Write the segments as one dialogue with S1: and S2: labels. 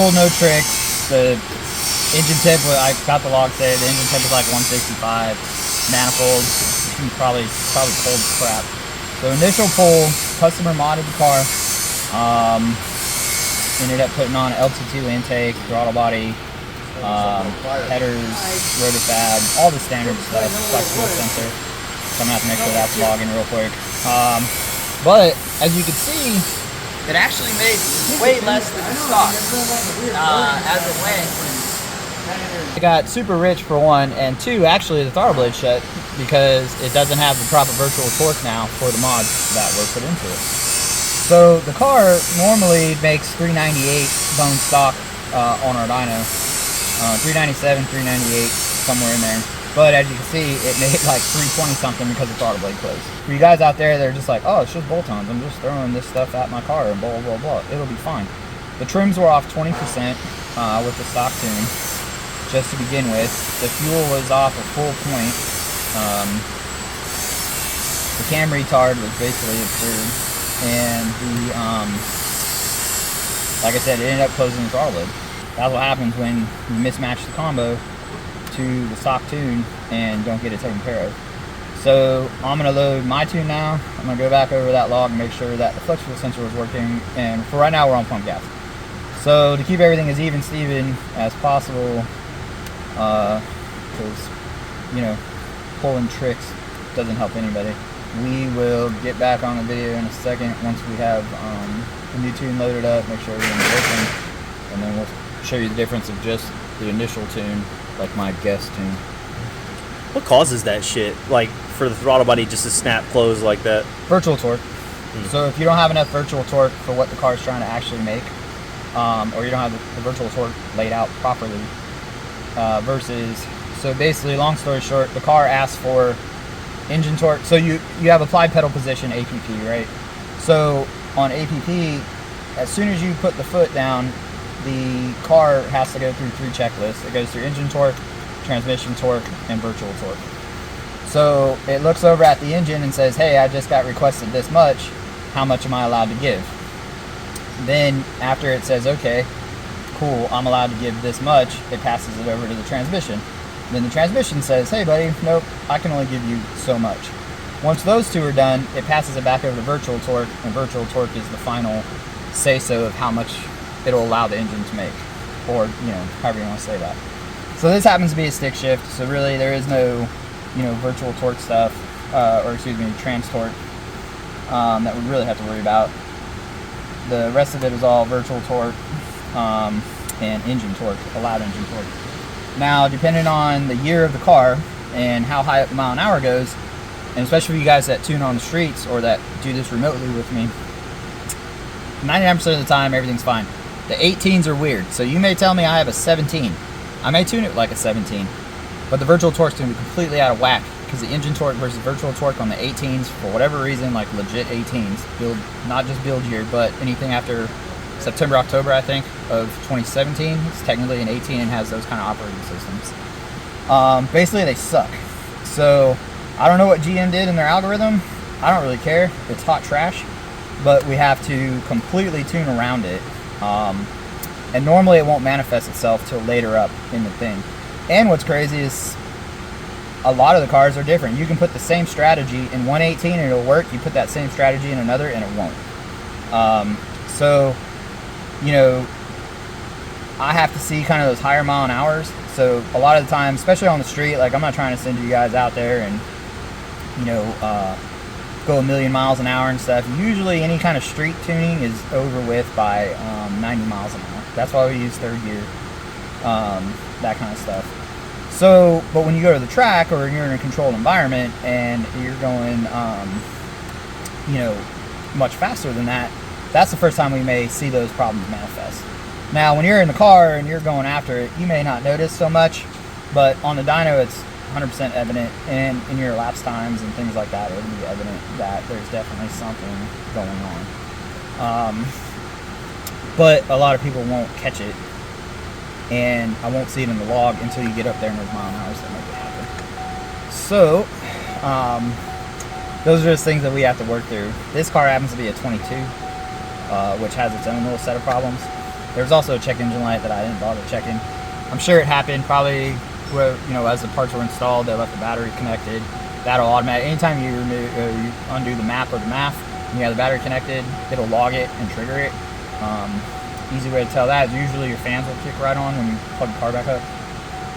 S1: pulled no tricks. The engine tip, I got the log today. The engine tip was like 165. Manifold, probably cold crap. So initial pull, customer modded the car. Ended up putting on LT2 intake, throttle body, headers, rotor fab, all the standard stuff, flexible sensor. So I'm gonna have to make sure that's logging real quick. But as you can see, it actually made way less than the stock as it went. It got super rich for one, and two, actually the throttle blade shut because it doesn't have the proper virtual torque now for the mods that were put into it. So the car normally makes 398 bone stock on our dyno, 397, 398, somewhere in there. But as you can see, it made like 320 something because the throttle blade closed. For you guys out there, they're just like, oh, it's just bolt-ons. I'm just throwing this stuff at my car and blah, blah, blah. It'll be fine. The trims were off 20% with the stock tune, just to begin with. The fuel was off a full point. The cam retard was basically absurd. And the, like I said, it ended up closing the throttle blade. That's what happens when you mismatch the combo to the stock tune and don't get it taken care of. So I'm gonna load my tune now. I'm gonna go back over that log and make sure that the flexible sensor was working. And for right now, we're on pump gas. So to keep everything as even Steven as possible, because you know, pulling tricks doesn't help anybody. We will get back on the video in a second once we have the new tune loaded up, make sure everything's working, and then we'll show you the difference of just the initial tune, like my guest tune.
S2: What causes that shit? Like for the throttle body just to snap close like that?
S1: Virtual torque. So if you don't have enough virtual torque for what the car is trying to actually make, or you don't have the virtual torque laid out properly, versus, so basically, long story short, the car asks for engine torque. So you have applied pedal position, APP, right? So on APP, as soon as you put the foot down, the car has to go through three checklists. It goes through engine torque, transmission torque, and virtual torque. So it looks over at the engine and says, hey, I just got requested this much. How much am I allowed to give? Then after it says, okay, cool, I'm allowed to give this much, it passes it over to the transmission. Then the transmission says, hey buddy, nope, I can only give you so much. Once those two are done, it passes it back over to virtual torque, and virtual torque is the final say-so of how much it'll allow the engine to make, or, you know, however you want to say that. So this happens to be a stick shift, so really there is no, you know, virtual torque stuff, or excuse me, trans torque, that we really have to worry about. The rest of it is all virtual torque, and engine torque, allowed engine torque. Now, depending on the year of the car and how high up the mile an hour goes, and especially for you guys that tune on the streets or that do this remotely with me, 99% of the time, everything's fine. The 18s are weird. So you may tell me I have a 17. I may tune it like a 17, but the virtual torque's going to be completely out of whack because the engine torque versus virtual torque on the 18s, for whatever reason, like legit 18s, build, not just build year, but anything after September, October, I think, of 2017. It's technically an 18 and has those kind of operating systems. Basically, they suck. So I don't know what GM did in their algorithm. I don't really care. It's hot trash. But we have to completely tune around it. And normally it won't manifest itself till later up in the thing. And what's crazy is a lot of the cars are different. You can put the same strategy in one 18 and it'll work. You put that same strategy in another and it won't. So, you know, I have to see kind of those higher mile an hours. So a lot of the time, especially on the street, like I'm not trying to send you guys out there and, you know, go a million miles an hour and stuff. Usually any kind of street tuning is over with by 90 miles an hour. That's why we use third gear, that kind of stuff. So, but when you go to the track or you're in a controlled environment and you're going, you know, much faster than that, that's the first time we may see those problems manifest. Now, when you're in the car and you're going after it, you may not notice so much, but on the dyno, it's 100% evident, and in your elapsed times and things like that, it'll be evident that there's definitely something going on. But a lot of people won't catch it, and I won't see it in the log until you get up there in those mile an hours that make it happen. So, those are just things that we have to work through. This car happens to be a 22, which has its own little set of problems. There's also a check engine light that I didn't bother checking. I'm sure it happened probably, as the parts were installed, they left the battery connected. That'll automatic. Anytime you you undo the map or the MAF, and you have the battery connected, it'll log it and trigger it. Easy way to tell that is usually your fans will kick right on when you plug the car back up.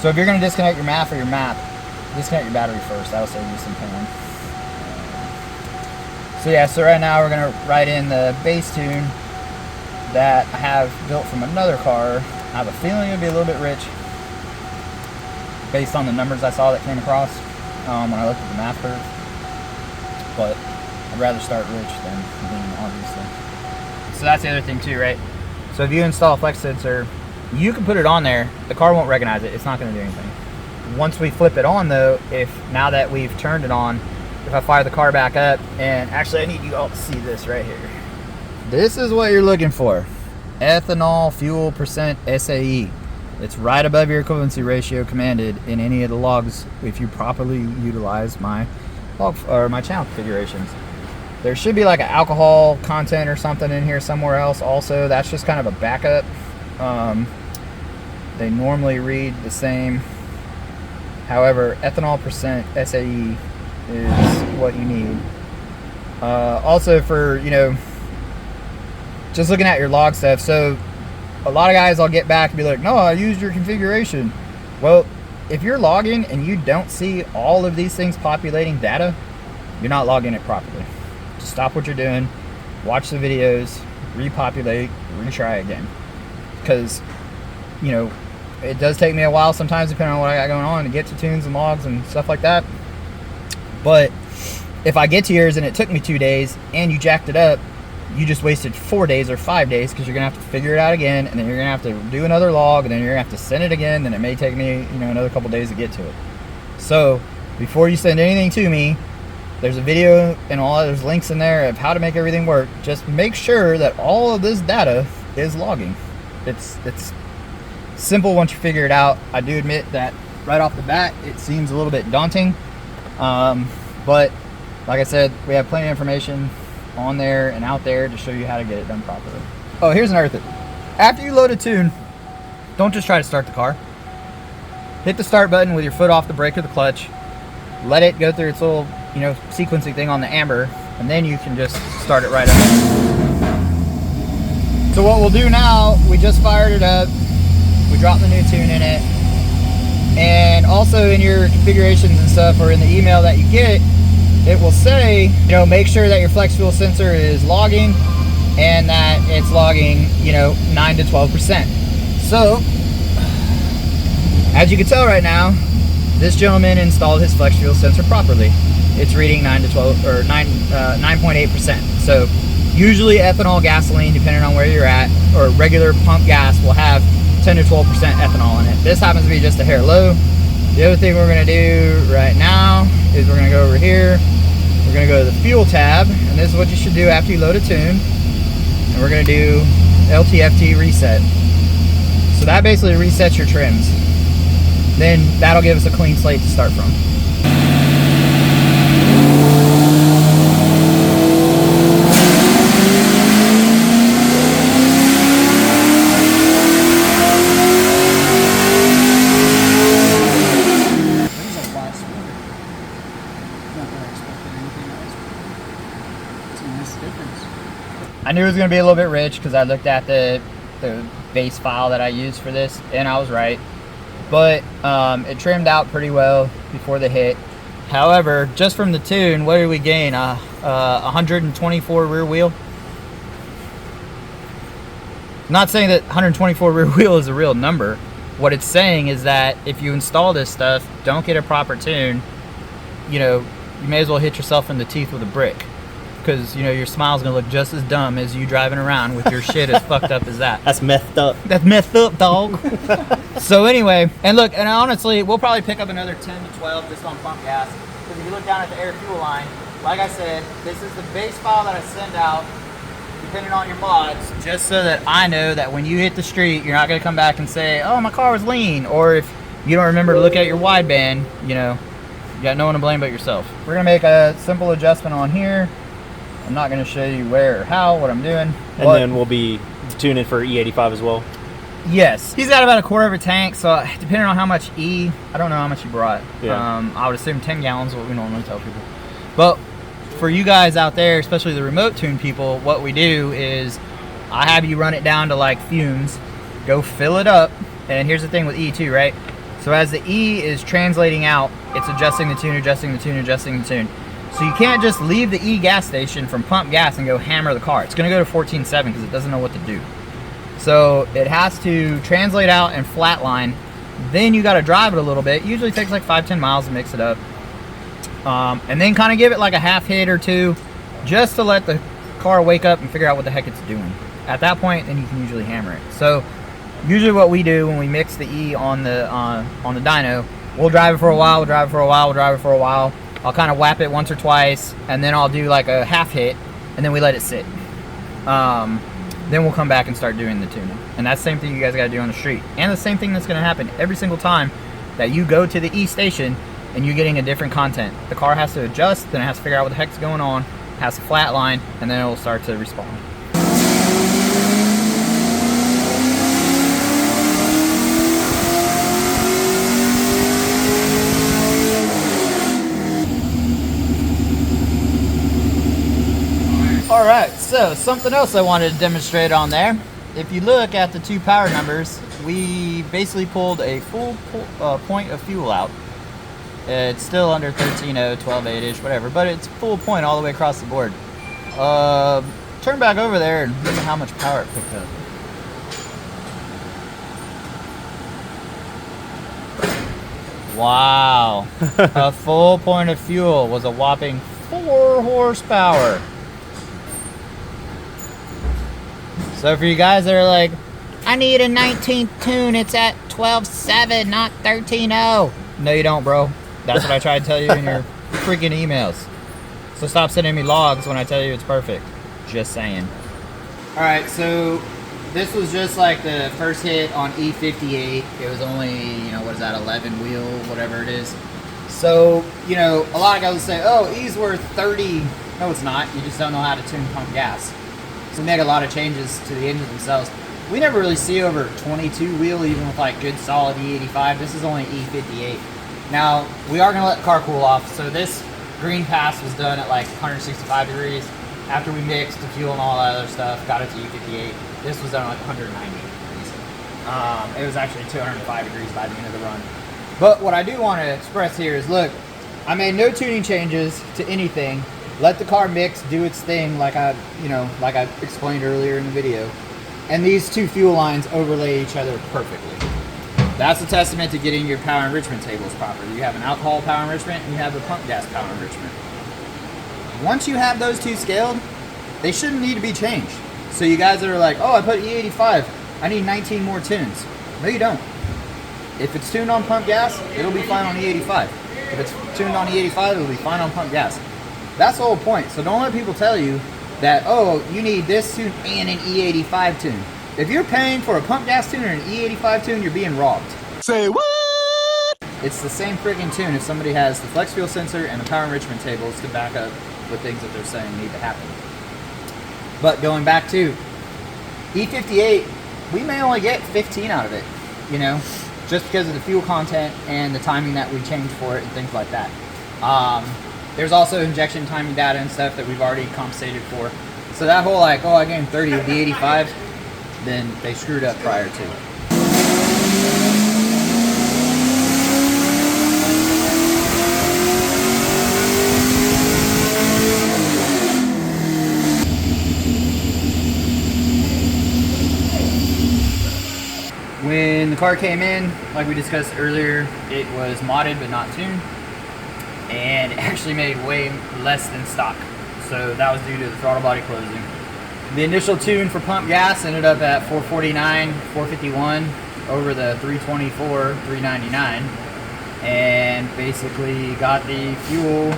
S1: So if you're going to disconnect your MAF or your map, disconnect your battery first. That'll save you some pain. So yeah, so right now we're going to write in the bass tune that I have built from another car. I have a feeling it'll be a little bit rich based on the numbers I saw that came across when I looked at the MAF curve. But I'd rather start rich than lean, obviously. So that's the other thing too, right? So if you install a flex sensor, you can put it on there. The car won't recognize it. It's not going to do anything. Once we flip it on though, now that we've turned it on, if I fire the car back up, and actually I need you all to see this right here. This is what you're looking for. Ethanol fuel percent SAE. It's right above your equivalency ratio commanded in any of the logs if you properly utilize my log or my channel configurations. There should be like an alcohol content or something in here somewhere else also. That's just kind of a backup. They normally read the same. However, ethanol percent SAE is what you need. Also for, just looking at your log stuff. So a lot of guys I'll get back and be like, no, I used your configuration. Well, if you're logging and you don't see all of these things populating data, you're not logging it properly. Just stop what you're doing, watch the videos, repopulate, retry again. Because, it does take me a while sometimes depending on what I got going on to get to tunes and logs and stuff like that. But if I get to yours and it took me 2 days and you jacked it up, you just wasted 4 days or 5 days because you're gonna have to figure it out again, and then you're gonna have to do another log, and then you're gonna have to send it again. Then it may take me, another couple days to get to it. So before you send anything to me, there's a video and there's links in there of how to make everything work. Just make sure that all of this data is logging. It's simple once you figure it out. I do admit that right off the bat it seems a little bit daunting, but like I said, we have plenty of information on there and out there to show you how to get it done properly. Oh, here's another thing. After you load a tune, don't just try to start the car. Hit the start button with your foot off the brake or the clutch. Let it go through its little, sequencing thing on the amber, and then you can just start it right up. So what we'll do now, we just fired it up. We dropped the new tune in it. And also in your configurations and stuff, or in the email that you get, it will say, make sure that your flex fuel sensor is logging and that it's logging, 9 to 12%. So, as you can tell right now, this gentleman installed his flex fuel sensor properly. It's reading 9 to 12 or 9.8%. So, usually ethanol, gasoline, depending on where you're at, or regular pump gas will have 10 to 12% ethanol in it. This happens to be just a hair low. The other thing we're going to do right now is we're going to go over here. We're going to go to the fuel tab, and this is what you should do after you load a tune. And we're going to do LTFT reset. So that basically resets your trims. Then that'll give us a clean slate to start from. I knew it was going to be a little bit rich because I looked at the base file that I used for this, and I was right. But it trimmed out pretty well before the hit. However, just from the tune, what did we gain? 124 rear wheel. I'm not saying that 124 rear wheel is a real number. What it's saying is that if you install this stuff, don't get a proper tune, you may as well hit yourself in the teeth with a brick. Because your smile's gonna look just as dumb as you driving around with your shit as fucked up as that.
S2: That's methed up.
S1: That's methed up, dog. So anyway, and look, and honestly, we'll probably pick up another 10 to 12 just on pump gas. Because if you look down at the air fuel line, like I said, this is the base file that I send out, depending on your mods, just so that I know that when you hit the street, you're not gonna come back and say, oh, my car was lean, or if you don't remember to look at your wideband, you got no one to blame but yourself. We're gonna make a simple adjustment on here. I'm not going to show you where or how, what I'm doing.
S2: And then we'll be tuning for E85 as well?
S1: Yes, he's got about a quarter of a tank, so depending on how much I don't know how much he brought.
S2: Yeah.
S1: I would assume 10 gallons is what we normally tell people. But for you guys out there, especially the remote tune people, what we do is I have you run it down to like fumes, go fill it up, and here's the thing with E2, right? So as the E is translating out, it's adjusting the tune, adjusting the tune, adjusting the tune. So you can't just leave the E gas station from pump gas and go hammer the car. It's gonna go to 14.7 because it doesn't know what to do. So it has to translate out and flatline. Then you got to drive it a little bit. Usually takes like 5-10 miles to mix it up. And then kind of give it like a half hit or two just to let the car wake up and figure out what the heck it's doing. At that point, then you can usually hammer it. So usually what we do when we mix the E on the dyno, we'll drive it for a while, we'll drive it for a while, we'll drive it for a while. I'll kind of whap it once or twice, and then I'll do like a half hit, and then we let it sit. Then we'll come back and start doing the tuning. And that's the same thing you guys got to do on the street. And the same thing that's going to happen every single time that you go to the E station and you're getting a different content. The car has to adjust, then it has to figure out what the heck's going on, has to flatline, and then it will start to respond. Alright, so something else I wanted to demonstrate on there. If you look at the two power numbers, we basically pulled a full point of fuel out. It's still under 13.0, 12.8-ish, whatever, but it's full point all the way across the board. Turn back over there and look at how much power it picked up. Wow. A full point of fuel was a whopping 4 horsepower. So for you guys that are like, I need a 19th tune, it's at 12.7, not 13.0. No, you don't, bro. That's what I try to tell you in your freaking emails. So stop sending me logs when I tell you it's perfect. Just saying. Alright, so this was just like the first hit on E58. It was only, what is that, 11 wheel, whatever it is. So, a lot of guys will say, oh, E's worth 30. No, it's not. You just don't know how to tune pump gas. So we make a lot of changes to the engines themselves. We never really see over 22 wheel, even with like good solid E85. This is only E58. Now, we are gonna let the car cool off. So this green pass was done at like 165 degrees. After we mixed the fuel and all that other stuff, got it to E58. This was done at like 190 degrees. It was actually 205 degrees by the end of the run. But what I do want to express here is, look, I made no tuning changes to anything. Let the car mix, do its thing, like I explained earlier in the video. And these two fuel lines overlay each other perfectly. That's a testament to getting your power enrichment tables proper. You have an alcohol power enrichment and you have a pump gas power enrichment. Once you have those two scaled, they shouldn't need to be changed. So you guys that are like, oh, I put E85, I need 19 more tunes. No, you don't. If it's tuned on pump gas, it'll be fine on E85. If it's tuned on E85, it'll be fine on pump gas. That's the whole point. So don't let people tell you that, oh, you need this tune and an E85 tune. If you're paying for a pump gas tune and an E85 tune, you're being robbed.
S3: Say what?
S1: It's the same friggin' tune if somebody has the flex fuel sensor and the power enrichment tables to back up the things that they're saying need to happen. But going back to E58, we may only get 15 out of it, just because of the fuel content and the timing that we change for it and things like that. There's also injection timing data and stuff that we've already compensated for. So that whole like, oh, I gained 30 with the 85, then they screwed up prior to it. When the car came in, like we discussed earlier, it was modded but not tuned. And it actually made way less than stock. So that was due to the throttle body closing. The initial tune for pump gas ended up at 449, 451 over the 324, 399. And basically got the fuel,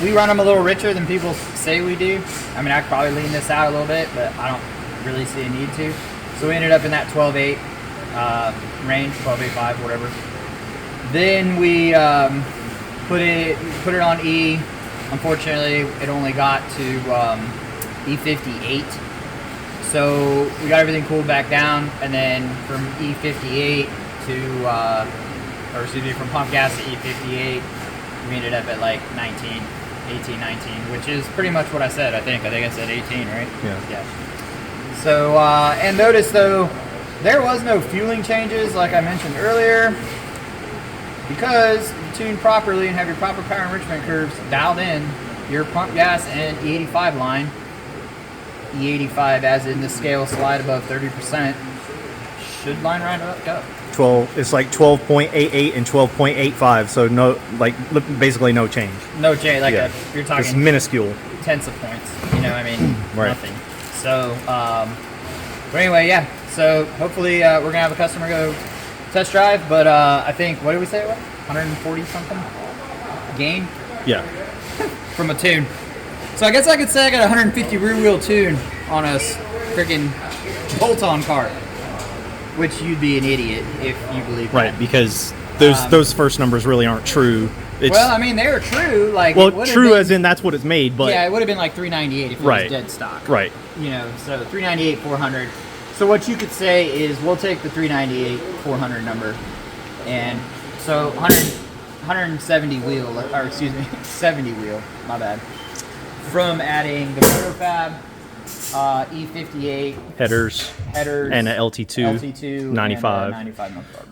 S1: we run them a little richer than people say we do. I mean, I could probably lean this out a little bit, but I don't really see a need to. So we ended up in that 12.8 range, 12.85, whatever. Then we put it on E Unfortunately, it only got to E58. So we got everything cooled back down, and then from E58 to, or excuse me, from pump gas to E58, we ended up at like 19, 19, which is pretty much what I said, I think. I said 18, right?
S2: Yeah.
S1: So, and notice though, there was no fueling changes like I mentioned earlier, because you tune properly and have your proper power enrichment curves dialed in, your pump gas and E85 line, E85 as in the scale slide above 30%, should line right up.
S2: 12. It's like 12.88 and 12.85. So no, like basically no change.
S1: No change. Like
S2: Yeah.
S1: you're
S2: It's
S1: talking
S2: minuscule.
S1: tenths of points. You know, I mean,
S2: Right.
S1: nothing. So, but anyway, yeah. So hopefully we're gonna have a customer go test drive. But I think, what did we say it was? 140 something gain
S2: Yeah.
S1: from a tune. So I guess I could say I got a 150 rear wheel tune on a freaking bolt-on car, which you'd be an idiot if you believe that.
S2: Right, because those first numbers really aren't true. It's,
S1: Well, I mean, they were true. Like,
S2: well,
S1: it would've
S2: true
S1: been-
S2: as in that's what it's made, but
S1: yeah, it would have been like 398 if it
S2: Right.
S1: was dead stock.
S2: right.
S1: You know, so 398 400. So what you could say is we'll take the 398 400 number, and so 170 wheel, or excuse me, 70 wheel. My bad. From adding the Protofab, E58
S2: Headers
S1: headers
S2: and a LT2,
S1: LT2
S2: 95.
S1: and a 95 month bar.